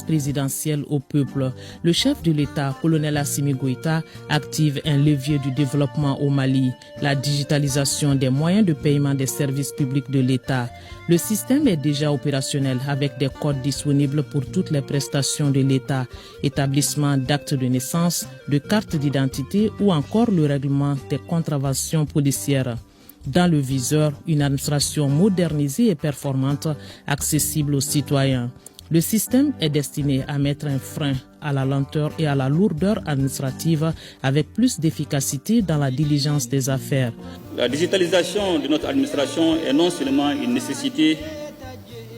promesse présidentielle au peuple. Le chef de l'État, colonel Assimi Goïta, active un levier du développement au Mali, la digitalisation des moyens de paiement des services publics de l'État. Le système est déjà opérationnel avec des codes disponibles pour toutes les prestations de l'État, établissement d'actes de naissance, de cartes d'identité ou encore le règlement des contraventions policières. Dans le viseur, une administration modernisée et performante, accessible aux citoyens. Le système est destiné à mettre un frein à la lenteur et à la lourdeur administrative avec plus d'efficacité dans la diligence des affaires. La digitalisation de notre administration est non seulement une nécessité,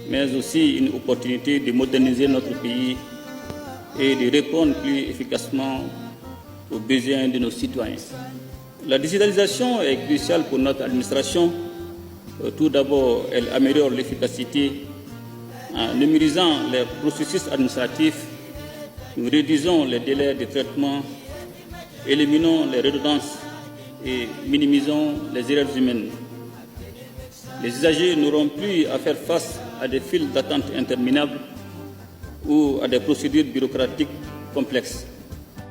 mais aussi une opportunité de moderniser notre pays et de répondre plus efficacement aux besoins de nos citoyens. La digitalisation est cruciale pour notre administration. Tout d'abord, elle améliore l'efficacité en numérisant les processus administratifs. Nous réduisons les délais de traitement, éliminons les redondances et minimisons les erreurs humaines. Les usagers n'auront plus à faire face à des files d'attente interminables ou à des procédures bureaucratiques complexes.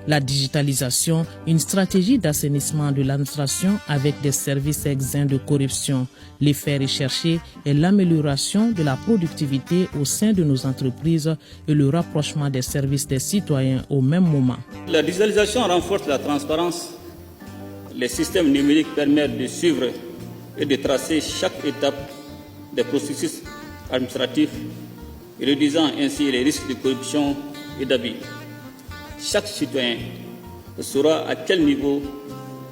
La digitalisation, une stratégie d'assainissement de l'administration avec des services exempts de corruption. L'effet recherché est l'amélioration de la productivité au sein de nos entreprises et le rapprochement des services des citoyens au même moment. La digitalisation renforce la transparence. Les systèmes numériques permettent de suivre et de tracer chaque étape des processus administratifs, réduisant ainsi les risques de corruption et d'abus. Chaque citoyen saura à quel niveau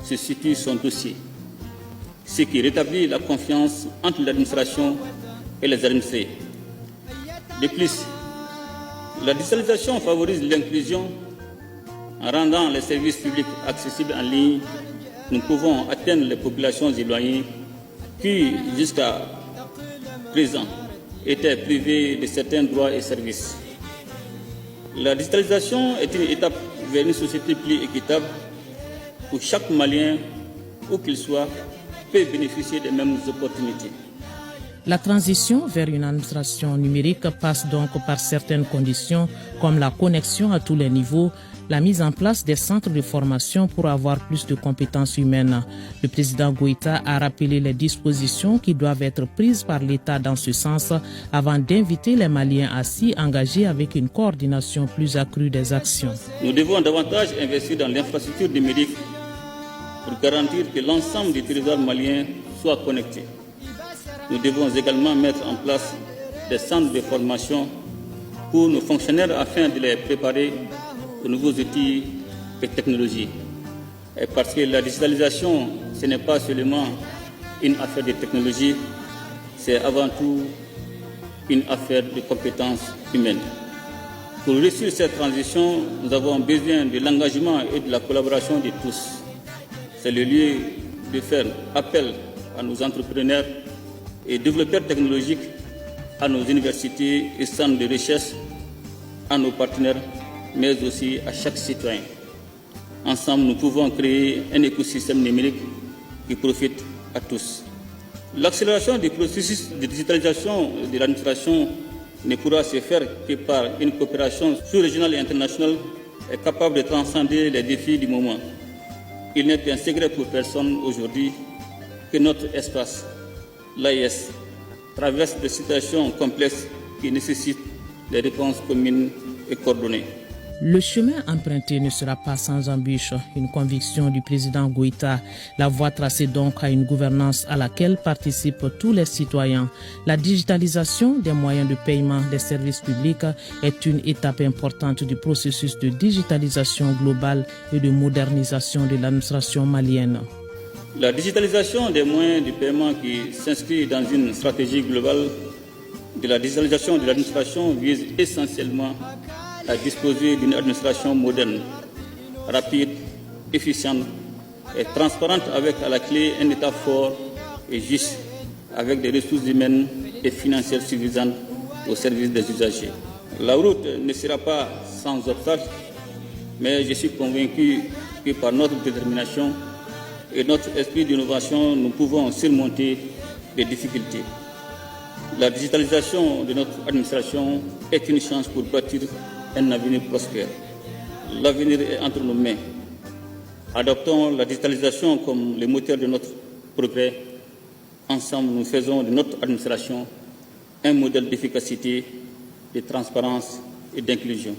se situe son dossier, ce qui rétablit la confiance entre l'administration et les administrés. De plus, la digitalisation favorise l'inclusion en rendant les services publics accessibles en ligne. Nous pouvons atteindre les populations éloignées qui, jusqu'à présent, étaient privées de certains droits et services. La digitalisation est une étape vers une société plus équitable où chaque Malien, où qu'il soit, peut bénéficier des mêmes opportunités. La transition vers une administration numérique passe donc par certaines conditions comme la connexion à tous les niveaux, la mise en place des centres de formation pour avoir plus de compétences humaines. Le président Goïta a rappelé les dispositions qui doivent être prises par l'État dans ce sens avant d'inviter les Maliens à s'y engager avec une coordination plus accrue des actions. Nous devons davantage investir dans l'infrastructure numérique pour garantir que l'ensemble du territoire malien soit connecté. Nous devons également mettre en place des centres de formation pour nos fonctionnaires afin de les préparer aux nouveaux outils et technologies. Et parce que la digitalisation, ce n'est pas seulement une affaire de technologie, c'est avant tout une affaire de compétences humaines. Pour réussir cette transition, nous avons besoin de l'engagement et de la collaboration de tous. C'est le lieu de faire appel à nos entrepreneurs et développeurs technologiques, à nos universités et centres de recherche, à nos partenaires, mais aussi à chaque citoyen. Ensemble, nous pouvons créer un écosystème numérique qui profite à tous. L'accélération du processus de digitalisation de l'administration ne pourra se faire que par une coopération sous-régionale et internationale capable de transcender les défis du moment. Il n'est qu'un secret pour personne aujourd'hui que notre espace, l'AES, traverse des situations complexes qui nécessitent des réponses communes et coordonnées. Le chemin emprunté ne sera pas sans embûches, une conviction du président Goïta. La voie tracée donc à une gouvernance à laquelle participent tous les citoyens. La digitalisation des moyens de paiement des services publics est une étape importante du processus de digitalisation globale et de modernisation de l'administration malienne. La digitalisation des moyens de paiement qui s'inscrit dans une stratégie globale de la digitalisation de l'administration vise essentiellement à disposer d'une administration moderne, rapide, efficiente et transparente avec à la clé un État fort et juste avec des ressources humaines et financières suffisantes au service des usagers. La route ne sera pas sans obstacles, mais je suis convaincu que par notre détermination et notre esprit d'innovation, nous pouvons surmonter les difficultés. La digitalisation de notre administration est une chance pour bâtir un avenir prospère. L'avenir est entre nos mains. Adoptons la digitalisation comme le moteur de notre progrès. Ensemble, nous faisons de notre administration un modèle d'efficacité, de transparence et d'inclusion.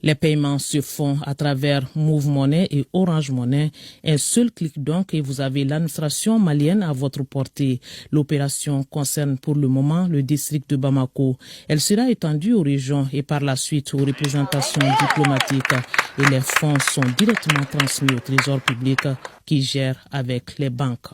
Les paiements se font à travers Move Money et Orange Money. Un seul clic donc et vous avez l'administration malienne à votre portée. L'opération concerne pour le moment le district de Bamako. Elle sera étendue aux régions et par la suite aux représentations diplomatiques. Et les fonds sont directement transmis au Trésor public qui gère avec les banques.